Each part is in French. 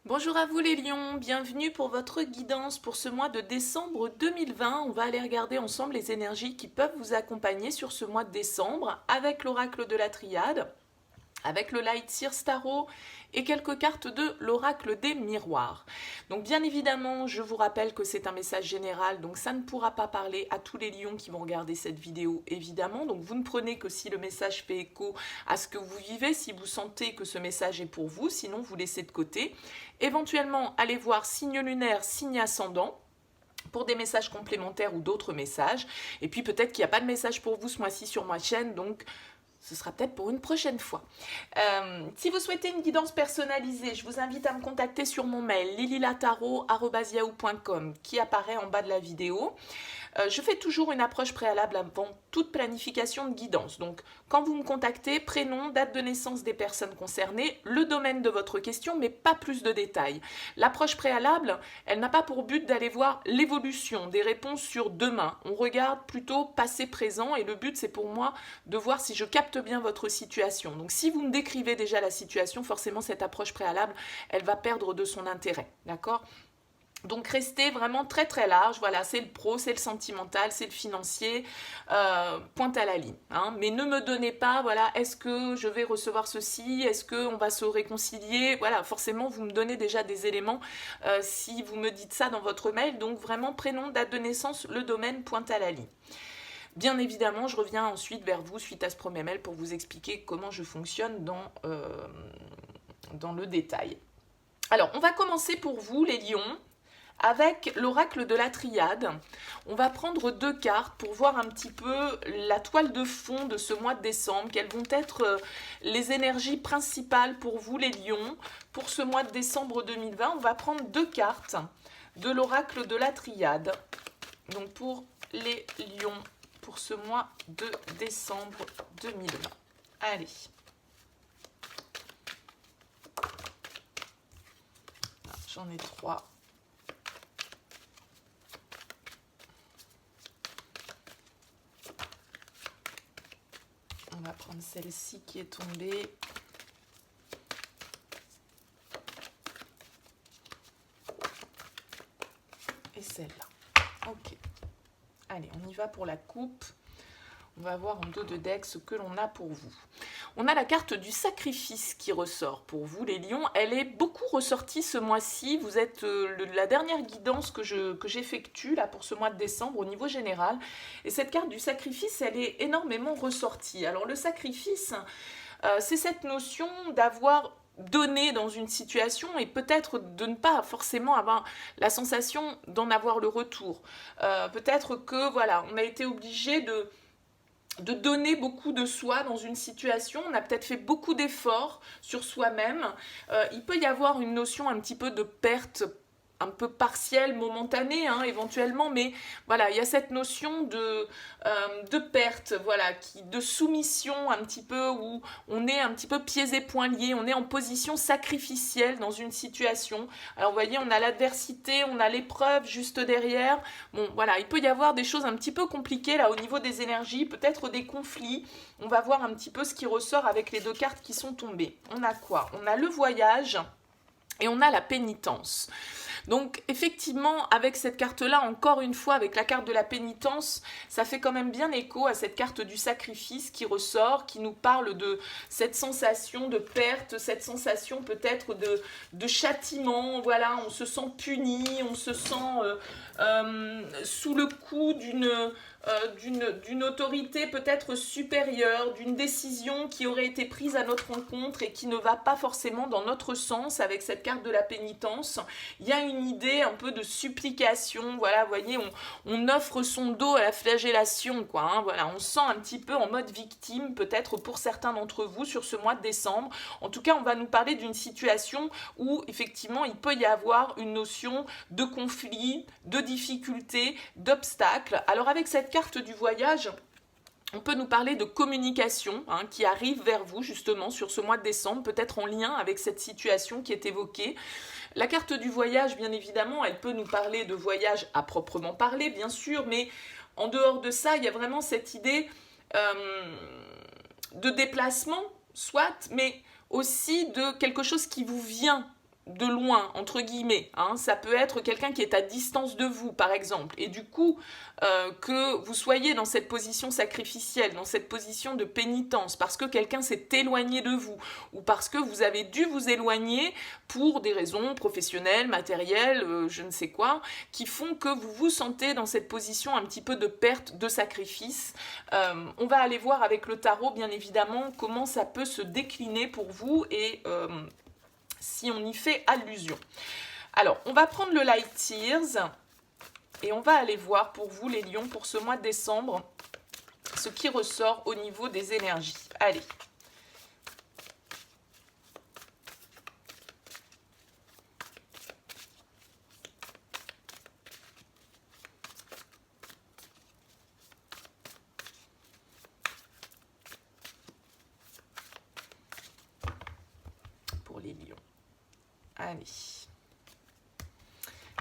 Bonjour à vous les lions, bienvenue pour votre guidance pour ce mois de décembre 2020. On va aller regarder ensemble les énergies qui peuvent vous accompagner sur ce mois de décembre avec l'oracle de la triade, avec le Light Seer Tarot et quelques cartes de l'oracle des miroirs. Donc bien évidemment, je vous rappelle que c'est un message général, donc ça ne pourra pas parler à tous les lions qui vont regarder cette vidéo, évidemment. Donc vous ne prenez que si le message fait écho à ce que vous vivez, si vous sentez que ce message est pour vous, sinon vous laissez de côté. Éventuellement, allez voir signe lunaire, signe ascendant, pour des messages complémentaires ou d'autres messages. Et puis peut-être qu'il n'y a pas de message pour vous ce mois-ci sur ma chaîne, donc ce sera peut-être pour une prochaine fois. Si vous souhaitez une guidance personnalisée, je vous invite à me contacter sur mon mail lililataro@yahoo.com qui apparaît en bas de la vidéo. Je fais toujours une approche préalable avant toute planification de guidance. Donc, quand vous me contactez, prénom, date de naissance des personnes concernées, le domaine de votre question, mais pas plus de détails. L'approche préalable, elle n'a pas pour but d'aller voir l'évolution des réponses sur demain. On regarde plutôt passé-présent et le but, c'est pour moi de voir si je capte bien votre situation. Donc, si vous me décrivez déjà la situation, forcément, cette approche préalable, elle va perdre de son intérêt. D'accord ? Donc restez vraiment très très large, voilà, c'est le pro, c'est le sentimental, c'est le financier, pointe à la ligne. Hein. Mais ne me donnez pas, voilà, est-ce que je vais recevoir ceci, est-ce qu'on va se réconcilier, voilà, forcément vous me donnez déjà des éléments si vous me dites ça dans votre mail, donc vraiment prénom, date de naissance, le domaine, pointe à la ligne. Bien évidemment, je reviens ensuite vers vous suite à ce premier mail pour vous expliquer comment je fonctionne dans le détail. Alors, on va commencer pour vous les lions, avec l'oracle de la triade. On va prendre deux cartes pour voir un petit peu la toile de fond de ce mois de décembre, quelles vont être les énergies principales pour vous les lions pour ce mois de décembre 2020. On va prendre deux cartes de l'oracle de la triade, donc pour les lions pour ce mois de décembre 2020. Allez. J'en ai trois. On va prendre celle-ci qui est tombée. Et celle-là. Ok. Allez, on y va pour la coupe. On va voir en dos de deck ce que l'on a pour vous. On a la carte du sacrifice qui ressort pour vous, les lions. Elle est beaucoup ressortie ce mois-ci. Vous êtes la dernière guidance que j'effectue là pour ce mois de décembre au niveau général. Et cette carte du sacrifice, elle est énormément ressortie. Alors le sacrifice, c'est cette notion d'avoir donné dans une situation et peut-être de ne pas forcément avoir la sensation d'en avoir le retour. Peut-être que voilà, on a été obligé de donner beaucoup de soi dans une situation, on a peut-être fait beaucoup d'efforts sur soi-même, il peut y avoir une notion un petit peu de perte un peu partielle, momentanée, hein, éventuellement, mais voilà, il y a cette notion de perte, voilà, de soumission un petit peu, où on est un petit peu pieds et poings liés, on est en position sacrificielle dans une situation. Alors vous voyez, on a l'adversité, on a l'épreuve juste derrière. Bon, voilà, il peut y avoir des choses un petit peu compliquées là au niveau des énergies, peut-être des conflits. On va voir un petit peu ce qui ressort avec les deux cartes qui sont tombées. On a quoi? On a le voyage et on a la pénitence. Donc effectivement, avec cette carte-là, encore une fois, avec la carte de la pénitence, ça fait quand même bien écho à cette carte du sacrifice qui ressort, qui nous parle de cette sensation de perte, cette sensation peut-être de châtiment, voilà, on se sent puni, on se sent sous le coup d'une autorité peut-être supérieure, d'une décision qui aurait été prise à notre encontre et qui ne va pas forcément dans notre sens avec cette carte de la pénitence. Il y a une idée un peu de supplication, voilà, vous voyez, on offre son dos à la flagellation, quoi, hein, voilà, on se sent un petit peu en mode victime, peut-être pour certains d'entre vous sur ce mois de décembre. En tout cas, on va nous parler d'une situation où effectivement il peut y avoir une notion de conflit, de difficulté, d'obstacle. Alors avec cette carte du voyage, on peut nous parler de communication hein, qui arrive vers vous justement sur ce mois de décembre, peut-être en lien avec cette situation qui est évoquée. La carte du voyage, bien évidemment, elle peut nous parler de voyage à proprement parler, bien sûr, mais en dehors de ça, il y a vraiment cette idée de déplacement, soit, mais aussi de quelque chose qui vous vient de loin, entre guillemets, hein. Ça peut être quelqu'un qui est à distance de vous, par exemple, et du coup, que vous soyez dans cette position sacrificielle, dans cette position de pénitence, parce que quelqu'un s'est éloigné de vous, ou parce que vous avez dû vous éloigner pour des raisons professionnelles, matérielles, je ne sais quoi, qui font que vous vous sentez dans cette position un petit peu de perte, de sacrifice. On va aller voir avec le tarot, bien évidemment, comment ça peut se décliner pour vous et si on y fait allusion. Alors, on va prendre le Light Tears et on va aller voir pour vous, les lions, pour ce mois de décembre, ce qui ressort au niveau des énergies. Allez. Pour les lions. Allez.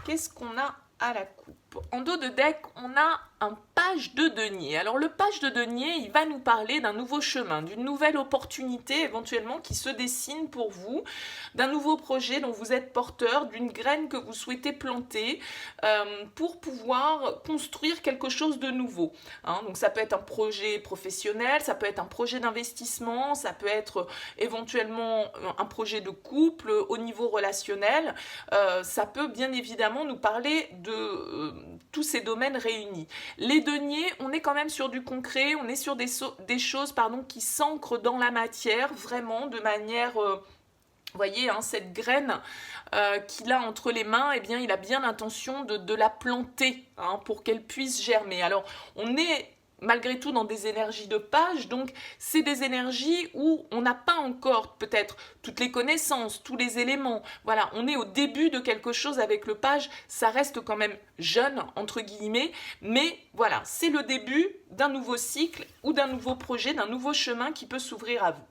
Qu'est-ce qu'on a à la coupe? En dos de deck, on a un page de denier. Alors le page de denier, il va nous parler d'un nouveau chemin, d'une nouvelle opportunité éventuellement qui se dessine pour vous, d'un nouveau projet dont vous êtes porteur, d'une graine que vous souhaitez planter pour pouvoir construire quelque chose de nouveau. Hein, donc ça peut être un projet professionnel, ça peut être un projet d'investissement, ça peut être éventuellement un projet de couple au niveau relationnel. Ça peut bien évidemment nous parler de tous ces domaines réunis. Les deniers, on est quand même sur du concret, on est sur des choses qui s'ancrent dans la matière, vraiment de manière... vous voyez, hein, cette graine qu'il a entre les mains, eh bien, il a bien l'intention de la planter hein, pour qu'elle puisse germer. Alors, on est malgré tout dans des énergies de page, donc c'est des énergies où on n'a pas encore peut-être toutes les connaissances, tous les éléments. Voilà, on est au début de quelque chose avec le page, ça reste quand même jeune, entre guillemets, mais voilà, c'est le début d'un nouveau cycle ou d'un nouveau projet, d'un nouveau chemin qui peut s'ouvrir à vous.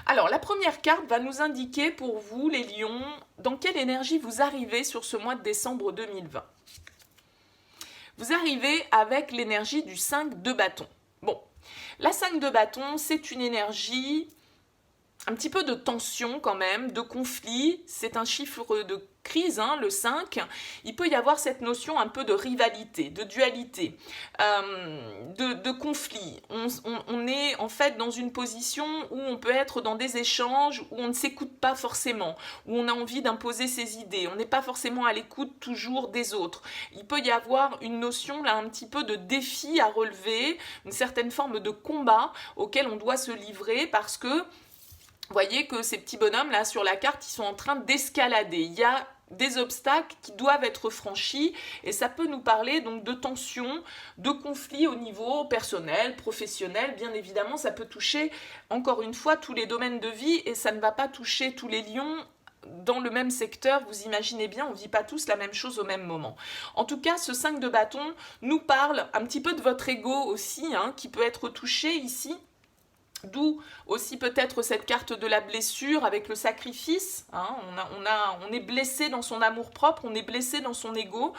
Alors, la première carte va nous indiquer pour vous, les lions, dans quelle énergie vous arrivez sur ce mois de décembre 2020. Vous arrivez avec l'énergie du 5 de bâton. Bon, la 5 de bâton, c'est une énergie un petit peu de tension quand même, de conflit. C'est un chiffre de crise, hein, le 5. Il peut y avoir cette notion un peu de rivalité, de dualité, de conflit. On est en fait dans une position où on peut être dans des échanges où on ne s'écoute pas forcément, où on a envie d'imposer ses idées. On n'est pas forcément à l'écoute toujours des autres. Il peut y avoir une notion là un petit peu de défi à relever, une certaine forme de combat auquel on doit se livrer parce que vous voyez que ces petits bonhommes là sur la carte, ils sont en train d'escalader. Il y a des obstacles qui doivent être franchis et ça peut nous parler donc de tensions, de conflits au niveau personnel, professionnel. Bien évidemment, ça peut toucher encore une fois tous les domaines de vie et ça ne va pas toucher tous les lions dans le même secteur. Vous imaginez bien, on ne vit pas tous la même chose au même moment. En tout cas, ce 5 de bâton nous parle un petit peu de votre ego aussi, hein, qui peut être touché ici. D'où aussi peut-être cette carte de la blessure avec le sacrifice. Hein, on est blessé dans son amour-propre, on est blessé dans son ego.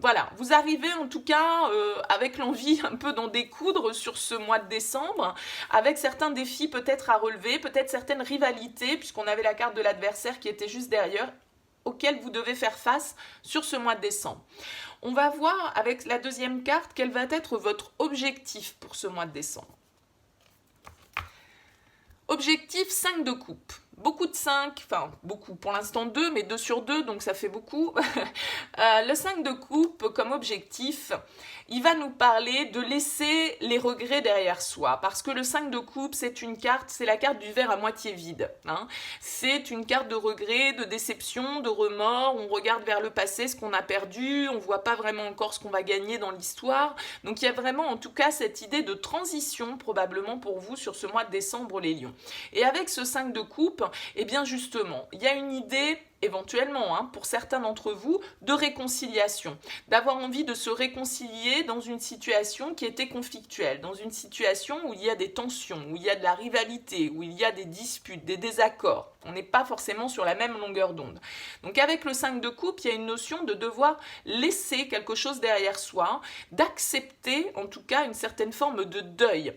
Voilà, vous arrivez en tout cas avec l'envie un peu d'en découdre sur ce mois de décembre, avec certains défis peut-être à relever, peut-être certaines rivalités, puisqu'on avait la carte de l'adversaire qui était juste derrière, auxquelles vous devez faire face sur ce mois de décembre. On va voir avec la deuxième carte quel va être votre objectif pour ce mois de décembre. Objectif 5 de coupe. Beaucoup de 5, enfin beaucoup, pour l'instant 2, mais 2 sur 2, donc ça fait beaucoup. Le 5 de coupe comme objectif, il va nous parler de laisser les regrets derrière soi. Parce que le 5 de coupe, c'est une carte, c'est la carte du verre à moitié vide. Hein. C'est une carte de regret, de déception, de remords. On regarde vers le passé ce qu'on a perdu, on ne voit pas vraiment encore ce qu'on va gagner dans l'histoire. Donc il y a vraiment en tout cas cette idée de transition probablement pour vous sur ce mois de décembre les lions. Et avec ce 5 de coupe, eh bien justement, il y a une idée éventuellement, hein, pour certains d'entre vous, de réconciliation, d'avoir envie de se réconcilier dans une situation qui était conflictuelle, dans une situation où il y a des tensions, où il y a de la rivalité, où il y a des disputes, des désaccords. On n'est pas forcément sur la même longueur d'onde. Donc avec le 5 de coupe, il y a une notion de devoir laisser quelque chose derrière soi, d'accepter en tout cas une certaine forme de deuil.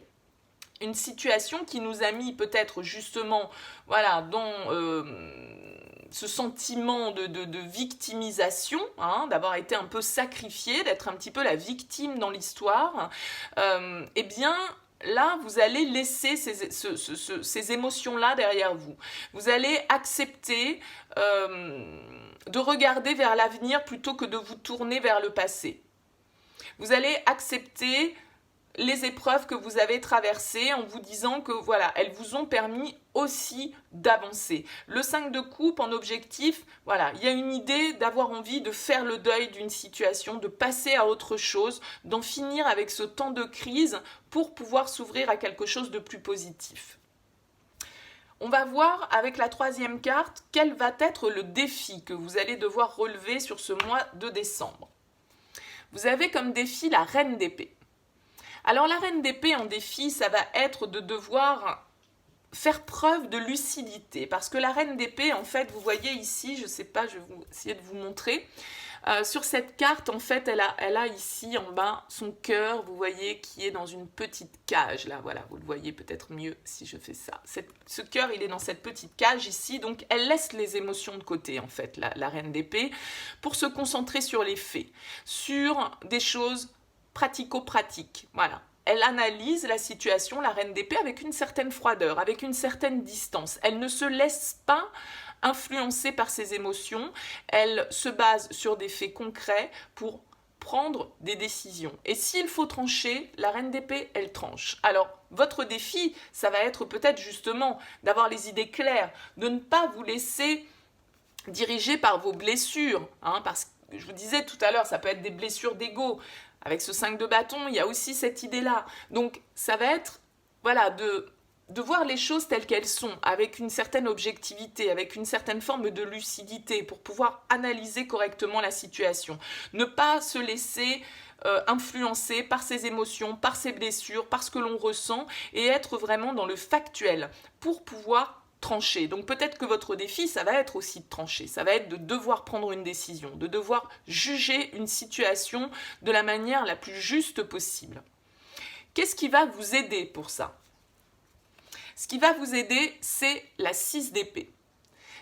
Une situation qui nous a mis peut-être justement voilà, dans ce sentiment de victimisation, hein, d'avoir été un peu sacrifié, d'être un petit peu la victime dans l'histoire, eh bien, là, vous allez laisser ces émotions-là derrière vous. Vous allez accepter de regarder vers l'avenir plutôt que de vous tourner vers le passé. Vous allez accepter les épreuves que vous avez traversées en vous disant que voilà, elles vous ont permis aussi d'avancer. Le 5 de coupe en objectif, voilà, il y a une idée d'avoir envie de faire le deuil d'une situation, de passer à autre chose, d'en finir avec ce temps de crise pour pouvoir s'ouvrir à quelque chose de plus positif. On va voir avec la troisième carte quel va être le défi que vous allez devoir relever sur ce mois de décembre. Vous avez comme défi la reine d'épée. Alors la reine d'épée en défi, ça va être de devoir faire preuve de lucidité. Parce que la reine d'épée, en fait, vous voyez ici, je ne sais pas, je vais essayer de vous montrer. Sur cette carte, en fait, elle a ici en bas son cœur, vous voyez, qui est dans une petite cage. Là, voilà, vous le voyez peut-être mieux si je fais ça. Ce cœur, il est dans cette petite cage ici. Donc, elle laisse les émotions de côté, en fait, la reine d'épée, pour se concentrer sur les faits, sur des choses pratico-pratique. Voilà. Elle analyse la situation, la reine d'épée, avec une certaine froideur, avec une certaine distance. Elle ne se laisse pas influencer par ses émotions. Elle se base sur des faits concrets pour prendre des décisions. Et s'il faut trancher, la reine d'épée, elle tranche. Alors, votre défi, ça va être peut-être justement d'avoir les idées claires, de ne pas vous laisser diriger par vos blessures, hein, parce que je vous disais tout à l'heure, ça peut être des blessures d'ego. Avec ce 5 de bâton, il y a aussi cette idée-là. Donc, ça va être voilà, de voir les choses telles qu'elles sont, avec une certaine objectivité, avec une certaine forme de lucidité, pour pouvoir analyser correctement la situation. Ne pas se laisser influencer par ses émotions, par ses blessures, par ce que l'on ressent, et être vraiment dans le factuel, pour pouvoir trancher. Donc peut-être que votre défi, ça va être aussi de trancher, ça va être de devoir prendre une décision, de devoir juger une situation de la manière la plus juste possible. Qu'est-ce qui va vous aider pour ça ? Ce qui va vous aider, c'est la 6 d'épée.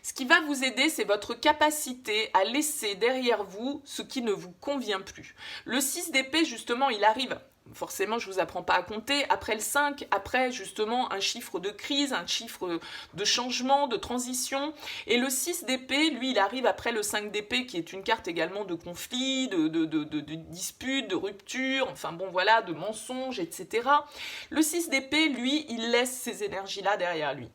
Ce qui va vous aider, c'est votre capacité à laisser derrière vous ce qui ne vous convient plus. Le 6 d'épée, justement, il arrive, forcément, je ne vous apprends pas à compter, après le 5, après justement un chiffre de crise, un chiffre de changement, de transition. Et le 6 d'épée, lui, il arrive après le 5 d'épée, qui est une carte également de conflit, de dispute, de rupture, enfin bon voilà, de mensonges, etc. Le 6 d'épée, lui, il laisse ces énergies-là derrière lui.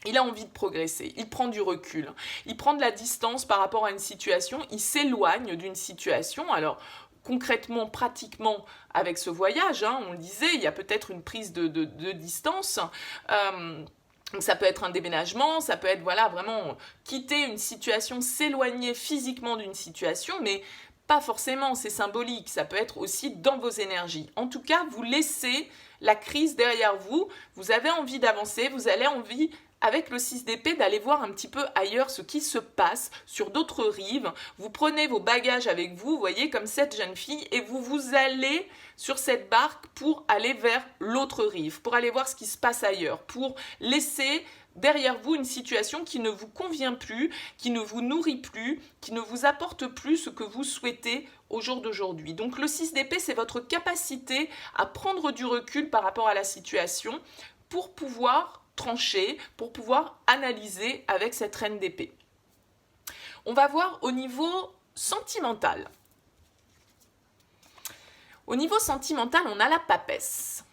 Il a envie de progresser, il prend du recul, il prend de la distance par rapport à une situation, il s'éloigne d'une situation. Alors, concrètement, pratiquement, avec ce voyage, hein, on le disait, il y a peut-être une prise de distance. Donc ça peut être un déménagement, ça peut être voilà, vraiment quitter une situation, s'éloigner physiquement d'une situation, mais pas forcément, c'est symbolique, ça peut être aussi dans vos énergies. En tout cas, vous laissez la crise derrière vous, vous avez envie d'avancer, vous avez envie, avec le 6 d'épée, d'aller voir un petit peu ailleurs ce qui se passe sur d'autres rives. Vous prenez vos bagages avec vous, vous voyez, comme cette jeune fille, et vous allez sur cette barque pour aller vers l'autre rive, pour aller voir ce qui se passe ailleurs, pour laisser derrière vous une situation qui ne vous convient plus, qui ne vous nourrit plus, qui ne vous apporte plus ce que vous souhaitez au jour d'aujourd'hui. Donc le 6 d'épée, c'est votre capacité à prendre du recul par rapport à la situation pour pouvoir trancher, pour pouvoir analyser avec cette reine d'épée. On va voir au niveau sentimental. Au niveau sentimental, on a la papesse.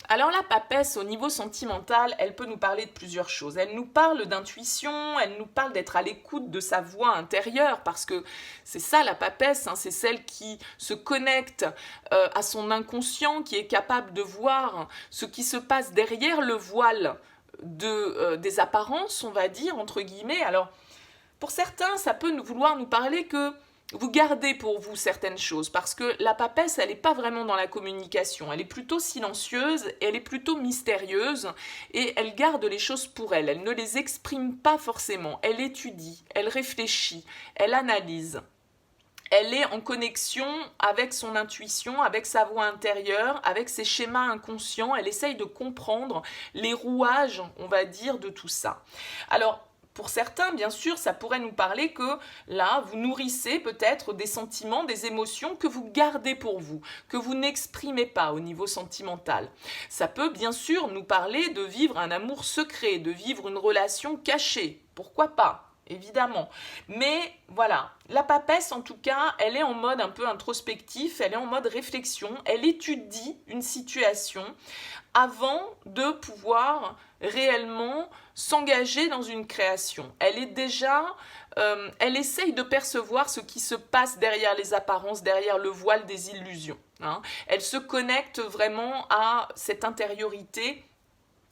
Alors la papesse, au niveau sentimental, elle peut nous parler de plusieurs choses. Elle nous parle d'intuition, elle nous parle d'être à l'écoute de sa voix intérieure, parce que c'est ça la papesse, hein, c'est celle qui se connecte à son inconscient, qui est capable de voir ce qui se passe derrière le voile des apparences, on va dire, entre guillemets. Alors, pour certains, ça peut vouloir nous parler que vous gardez pour vous certaines choses, parce que la papesse, elle n'est pas vraiment dans la communication, elle est plutôt silencieuse, elle est plutôt mystérieuse, et elle garde les choses pour elle, elle ne les exprime pas forcément, elle étudie, elle réfléchit, elle analyse. Elle est en connexion avec son intuition, avec sa voix intérieure, avec ses schémas inconscients. Elle essaye de comprendre les rouages, on va dire, de tout ça. Alors, pour certains, bien sûr, ça pourrait nous parler que là, vous nourrissez peut-être des sentiments, des émotions que vous gardez pour vous, que vous n'exprimez pas au niveau sentimental. Ça peut bien sûr nous parler de vivre un amour secret, de vivre une relation cachée. Pourquoi pas ? Évidemment. Mais voilà, la papesse en tout cas, elle est en mode un peu introspectif, elle est en mode réflexion, elle étudie une situation avant de pouvoir réellement s'engager dans une création. Elle est déjà, elle essaye de percevoir ce qui se passe derrière les apparences, derrière le voile des illusions. Hein. Elle se connecte vraiment à cette intériorité.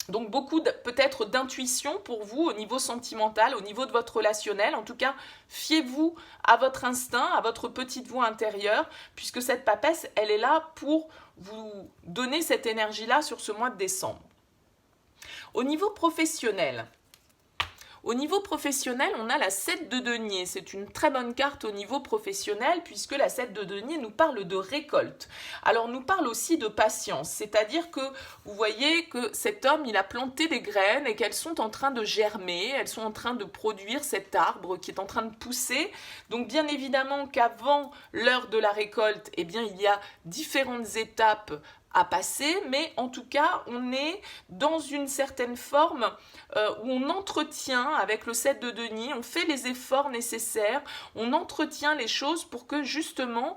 Donc beaucoup peut-être d'intuition pour vous au niveau sentimental, au niveau de votre relationnel. En tout cas, fiez-vous à votre instinct, à votre petite voix intérieure, puisque cette papesse, elle est là pour vous donner cette énergie-là sur ce mois de décembre. Au niveau professionnel, on a la 7 de denier. C'est une très bonne carte au niveau professionnel puisque la 7 de denier nous parle de récolte. Alors, nous parle aussi de patience. C'est-à-dire que vous voyez que cet homme, il a planté des graines et qu'elles sont en train de germer. Elles sont en train de produire cet arbre qui est en train de pousser. Donc, bien évidemment qu'avant l'heure de la récolte, eh bien, il y a différentes étapes à passer, mais en tout cas, on est dans une certaine forme où on entretient avec le 7 de denier, on fait les efforts nécessaires, on entretient les choses pour que justement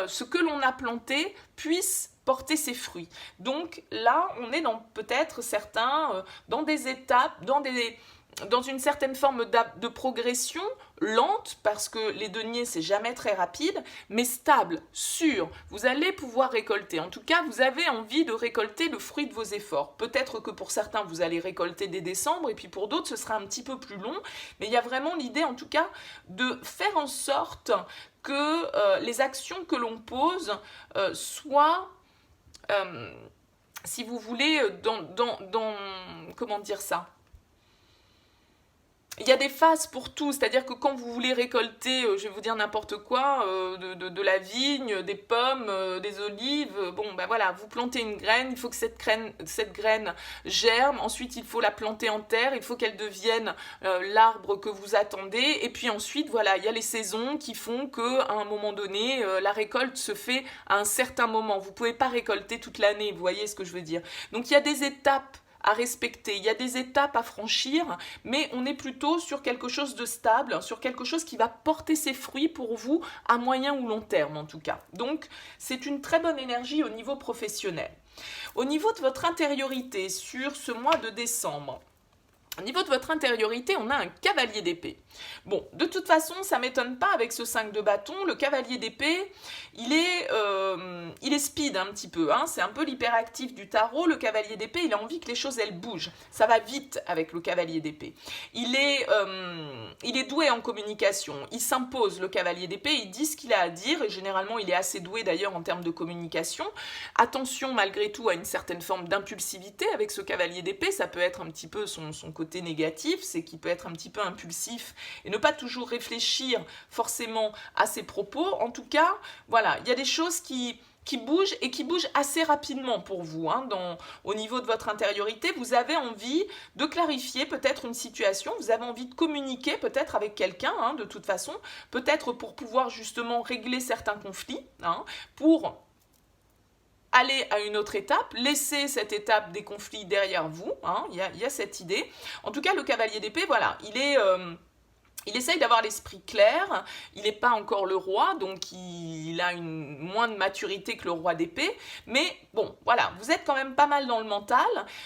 ce que l'on a planté puisse porter ses fruits. Donc là, on est dans peut-être certains, dans des étapes, dans une certaine forme de progression lente, parce que les deniers, c'est jamais très rapide, mais stable, sûr. Vous allez pouvoir récolter. En tout cas, vous avez envie de récolter le fruit de vos efforts. Peut-être que pour certains, vous allez récolter dès décembre, et puis pour d'autres, ce sera un petit peu plus long. Mais il y a vraiment l'idée, en tout cas, de faire en sorte que les actions que l'on pose soient... si vous voulez, comment dire ça ? Il y a des phases pour tout, c'est-à-dire que quand vous voulez récolter, je vais vous dire n'importe quoi, de la vigne, des pommes, des olives, bon ben voilà, vous plantez une graine, il faut que cette graine germe, ensuite il faut la planter en terre, il faut qu'elle devienne l'arbre que vous attendez, et puis ensuite voilà, il y a les saisons qui font qu'à un moment donné, la récolte se fait à un certain moment. Vous ne pouvez pas récolter toute l'année, vous voyez ce que je veux dire. Donc il y a des étapes à respecter, il y a des étapes à franchir, mais on est plutôt sur quelque chose de stable, sur quelque chose qui va porter ses fruits pour vous à moyen ou long terme en tout cas. Donc c'est une très bonne énergie au niveau professionnel. Au niveau de votre intériorité sur ce mois de décembre, au niveau de votre intériorité, on a un cavalier d'épée. Bon, de toute façon, ça ne m'étonne pas avec ce 5 de bâton. Le cavalier d'épée, il est speed un petit peu. Hein. C'est un peu l'hyperactif du tarot. Le cavalier d'épée, il a envie que les choses, elles bougent. Ça va vite avec le cavalier d'épée. Il est doué en communication. Il s'impose, le cavalier d'épée. Il dit ce qu'il a à dire. Et généralement, il est assez doué d'ailleurs en termes de communication. Attention, malgré tout, à une certaine forme d'impulsivité avec ce cavalier d'épée. Ça peut être un petit peu son côté négatif, c'est qu'il peut être un petit peu impulsif et ne pas toujours réfléchir forcément à ses propos. En tout cas, voilà, il y a des choses qui bougent et qui bougent assez rapidement pour vous. Hein, au niveau de votre intériorité, vous avez envie de clarifier peut-être une situation, vous avez envie de communiquer peut-être avec quelqu'un, hein, de toute façon, peut-être pour pouvoir justement régler certains conflits, hein, pour aller à une autre étape, laisser cette étape des conflits derrière vous, hein, il y a cette idée. En tout cas, le cavalier d'épée, voilà, il essaye d'avoir l'esprit clair, il n'est pas encore le roi, donc il a moins de maturité que le roi d'épée, mais bon, voilà, vous êtes quand même pas mal dans le mental,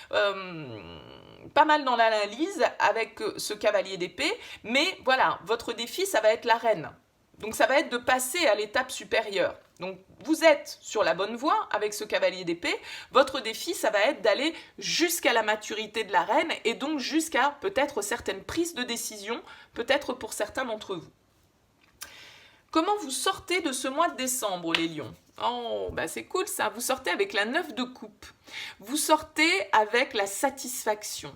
pas mal dans l'analyse avec ce cavalier d'épée, mais voilà, votre défi, ça va être la reine. Donc ça va être de passer à l'étape supérieure. Donc vous êtes sur la bonne voie avec ce cavalier d'épée. Votre défi, ça va être d'aller jusqu'à la maturité de la reine et donc jusqu'à peut-être certaines prises de décision, peut-être pour certains d'entre vous. Comment vous sortez de ce mois de décembre, les lions? Oh, bah c'est cool ça, vous sortez avec la 9 de coupe. Vous sortez avec la satisfaction.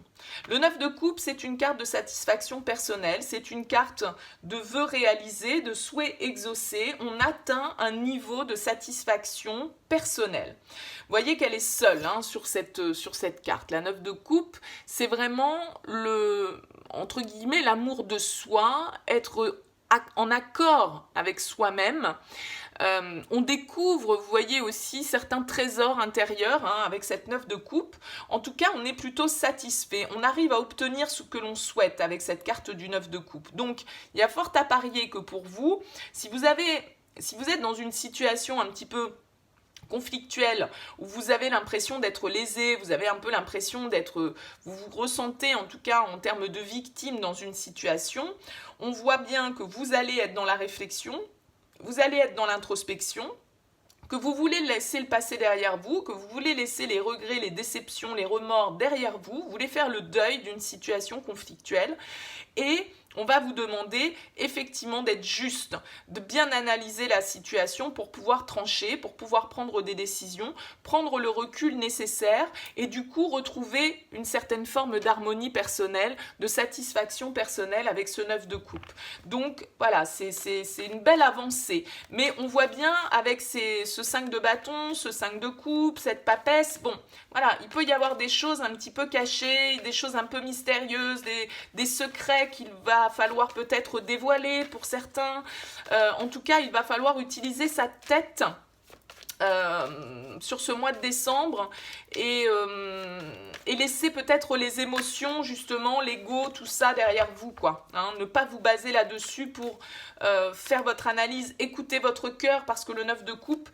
Le 9 de coupe, c'est une carte de satisfaction personnelle, c'est une carte de vœux réalisés, de souhaits exaucés. On atteint un niveau de satisfaction personnelle. Vous voyez qu'elle est seule hein, sur cette carte. La 9 de coupe, c'est vraiment entre guillemets, l'amour de soi, être en accord avec soi-même. On découvre, vous voyez aussi, certains trésors intérieurs hein, avec cette 9 de coupe. En tout cas, on est plutôt satisfait. On arrive à obtenir ce que l'on souhaite avec cette carte du 9 de coupe. Donc, il y a fort à parier que pour vous, si vous êtes dans une situation un petit peu conflictuelle, où vous avez l'impression d'être lésé, vous avez un peu l'impression vous vous ressentez en tout cas en termes de victime dans une situation, on voit bien que vous allez être dans la réflexion, vous allez être dans l'introspection, que vous voulez laisser le passé derrière vous, que vous voulez laisser les regrets, les déceptions, les remords derrière vous, vous voulez faire le deuil d'une situation conflictuelle et on va vous demander effectivement d'être juste, de bien analyser la situation pour pouvoir trancher, pour pouvoir prendre des décisions, prendre le recul nécessaire et du coup retrouver une certaine forme d'harmonie personnelle, de satisfaction personnelle avec ce 9 de coupe. Donc voilà, c'est une belle avancée. Mais on voit bien avec ce 5 de bâton, ce 5 de coupe, cette papesse, bon, voilà, il peut y avoir des choses un petit peu cachées, des choses un peu mystérieuses, des secrets qu'il va falloir peut-être dévoiler pour certains. En tout cas, il va falloir utiliser sa tête sur ce mois de décembre et laisser peut-être les émotions, justement, l'ego, tout ça derrière vous, quoi. Hein, ne pas vous baser là-dessus pour faire votre analyse, écouter votre cœur, parce que le 9 de coupe,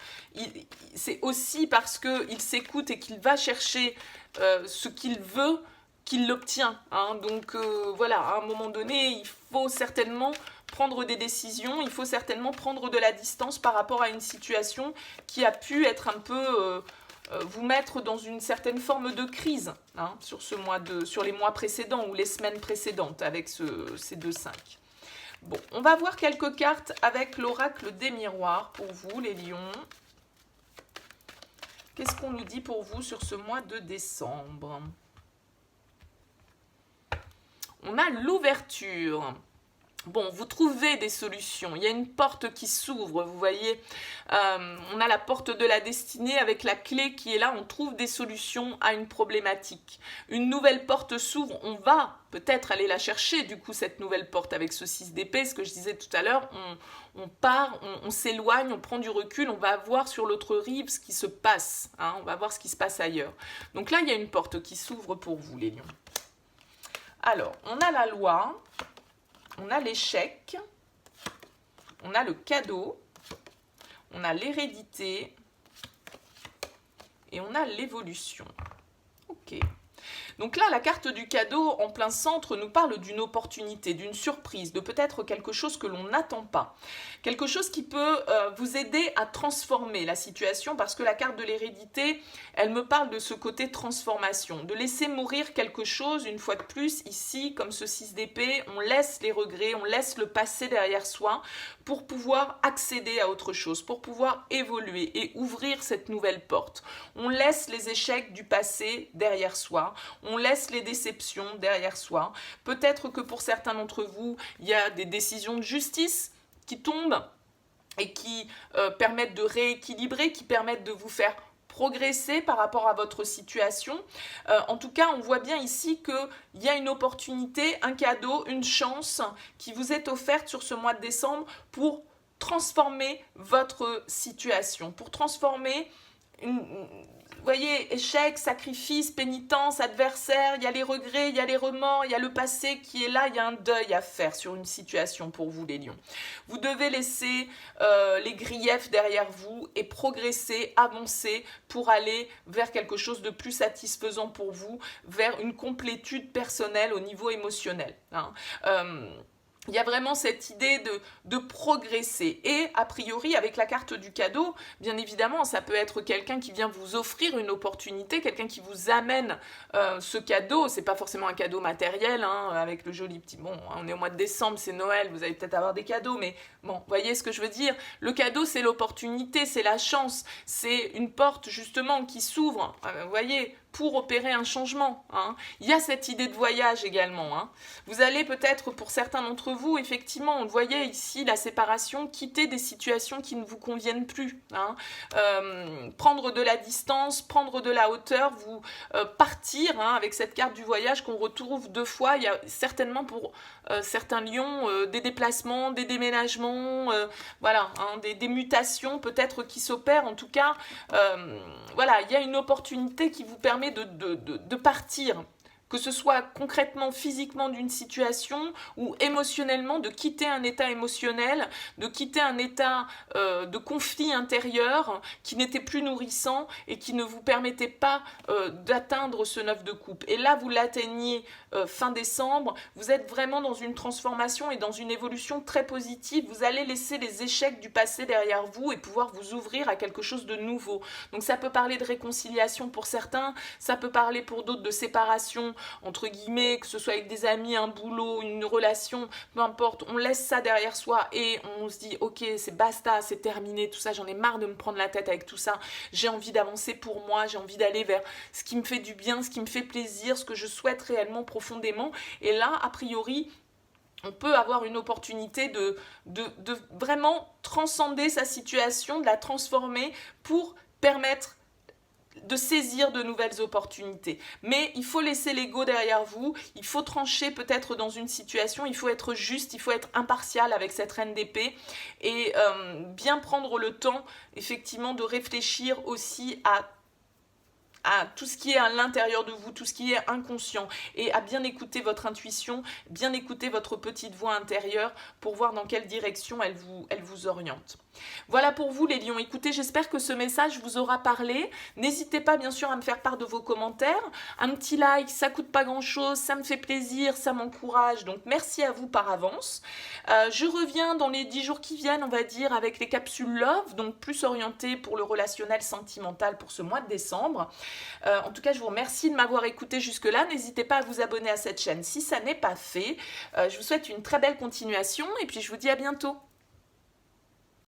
c'est aussi parce qu'il s'écoute et qu'il va chercher ce qu'il veut, qu'il l'obtient. Hein. Donc voilà, à un moment donné, il faut certainement prendre des décisions, il faut certainement prendre de la distance par rapport à une situation qui a pu être un peu vous mettre dans une certaine forme de crise hein, sur les mois précédents ou les semaines précédentes avec ces 2-5. Bon, on va voir quelques cartes avec l'oracle des miroirs pour vous, les lions. Qu'est-ce qu'on nous dit pour vous sur ce mois de décembre ? On a l'ouverture. Bon, vous trouvez des solutions. Il y a une porte qui s'ouvre, vous voyez. On a la porte de la destinée avec la clé qui est là. On trouve des solutions à une problématique. Une nouvelle porte s'ouvre. On va peut-être aller la chercher, du coup, cette nouvelle porte avec ce 6 d'épée. Ce que je disais tout à l'heure, on part, on s'éloigne, on prend du recul. On va voir sur l'autre rive ce qui se passe. Hein, on va voir ce qui se passe ailleurs. Donc là, il y a une porte qui s'ouvre pour vous, les lions. Alors, on a la loi, on a l'échec, on a le cadeau, on a l'hérédité et on a l'évolution. Ok. Donc là, la carte du cadeau en plein centre nous parle d'une opportunité, d'une surprise, de peut-être quelque chose que l'on n'attend pas. Quelque chose qui peut vous aider à transformer la situation parce que la carte de l'hérédité, elle me parle de ce côté transformation, de laisser mourir quelque chose une fois de plus ici, comme ce 6 d'épée, on laisse les regrets, on laisse le passé derrière soi pour pouvoir accéder à autre chose, pour pouvoir évoluer et ouvrir cette nouvelle porte. On laisse les échecs du passé derrière soi, on laisse les déceptions derrière soi. Peut-être que pour certains d'entre vous, il y a des décisions de justice qui tombent et qui permettent de rééquilibrer, qui permettent de vous faire progresser par rapport à votre situation. En tout cas, on voit bien ici qu'il y a une opportunité, un cadeau, une chance qui vous est offerte sur ce mois de décembre pour transformer votre situation, pour transformer vous voyez, échec, sacrifice, pénitence, adversaire, il y a les regrets, il y a les remords, il y a le passé qui est là, il y a un deuil à faire sur une situation pour vous, les lions. Vous devez laisser les griefs derrière vous et progresser, avancer pour aller vers quelque chose de plus satisfaisant pour vous, vers une complétude personnelle au niveau émotionnel. Hein. il y a vraiment cette idée de progresser. Et a priori, avec la carte du cadeau, bien évidemment, ça peut être quelqu'un qui vient vous offrir une opportunité, quelqu'un qui vous amène ce cadeau. C'est pas forcément un cadeau matériel, hein, avec le joli petit... Bon, on est au mois de décembre, c'est Noël, vous allez peut-être avoir des cadeaux, mais bon, vous voyez ce que je veux dire? Le cadeau, c'est l'opportunité, c'est la chance, c'est une porte justement qui s'ouvre, vous voyez, pour opérer un changement. Hein. Il y a cette idée de voyage également. Hein. Vous allez peut-être, pour certains d'entre vous, effectivement, on le voyait ici, la séparation, quitter des situations qui ne vous conviennent plus. Hein. Prendre de la distance, prendre de la hauteur, vous partir, hein, avec cette carte du voyage qu'on retrouve 2 fois. Il y a certainement pour certains lions des déplacements, des déménagements, voilà, hein, des mutations peut-être qui s'opèrent. En tout cas, voilà, il y a une opportunité qui vous permet de partir, que ce soit concrètement, physiquement d'une situation ou émotionnellement, de quitter un état émotionnel, de quitter un état de conflit intérieur qui n'était plus nourrissant et qui ne vous permettait pas d'atteindre ce 9 de coupe. Et là, vous l'atteignez fin décembre, vous êtes vraiment dans une transformation et dans une évolution très positive. Vous allez laisser les échecs du passé derrière vous et pouvoir vous ouvrir à quelque chose de nouveau. Donc ça peut parler de réconciliation pour certains, ça peut parler pour d'autres de séparation, entre guillemets, que ce soit avec des amis, un boulot, une relation, peu importe, on laisse ça derrière soi et on se dit ok, c'est basta, c'est terminé, tout ça, j'en ai marre de me prendre la tête avec tout ça, j'ai envie d'avancer pour moi, j'ai envie d'aller vers ce qui me fait du bien, ce qui me fait plaisir, ce que je souhaite réellement profondément. Et là, a priori, on peut avoir une opportunité de vraiment transcender sa situation, de la transformer pour permettre de saisir de nouvelles opportunités. Mais il faut laisser l'ego derrière vous, il faut trancher peut-être dans une situation, il faut être juste, il faut être impartial avec cette reine d'épée et bien prendre le temps effectivement de réfléchir aussi à tout ce qui est à l'intérieur de vous, tout ce qui est inconscient, et à bien écouter votre intuition, bien écouter votre petite voix intérieure pour voir dans quelle direction elle vous oriente. Voilà pour vous les lions. Écoutez, j'espère que ce message vous aura parlé. N'hésitez pas bien sûr à me faire part de vos commentaires. Un petit like, ça coûte pas grand chose, ça me fait plaisir, ça m'encourage. Donc merci à vous par avance. Je reviens dans les 10 jours qui viennent, on va dire, avec les capsules Love, donc plus orientées pour le relationnel sentimental pour ce mois de décembre. En tout cas, je vous remercie de m'avoir écouté jusque-là. N'hésitez pas à vous abonner à cette chaîne si ça n'est pas fait. Je vous souhaite une très belle continuation et puis je vous dis à bientôt.